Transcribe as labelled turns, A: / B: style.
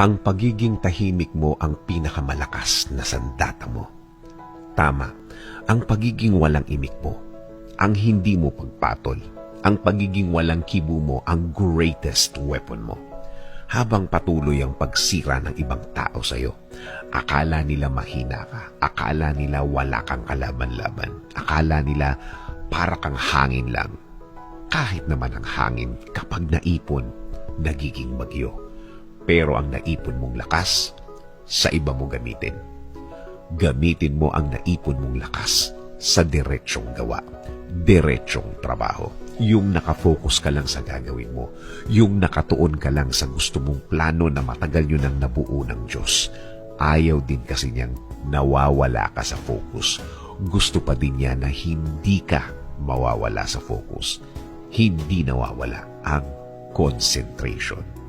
A: Ang pagiging tahimik mo ang pinakamalakas na sandata mo. Tama, ang pagiging walang imik mo, ang hindi mo pagpatol, ang pagiging walang kibo mo ang greatest weapon mo. Habang patuloy ang pagsira ng ibang tao sa'yo, akala nila mahina ka, akala nila wala kang kalaban-laban, akala nila para kang hangin lang. Kahit naman ang hangin kapag naipon, nagiging bagyo. Pero ang naipon mong lakas, sa iba mo gamitin. Gamitin mo ang naipon mong lakas sa diretsyong gawa, diretsyong trabaho. Yung nakafocus ka lang sa gagawin mo, yung nakatuon ka lang sa gusto mong plano na matagal nyo nang nabuo ng Diyos. Ayaw din kasi niyang nawawala ka sa focus. Gusto pa din niya na hindi ka mawawala sa focus. Hindi nawawala ang concentration.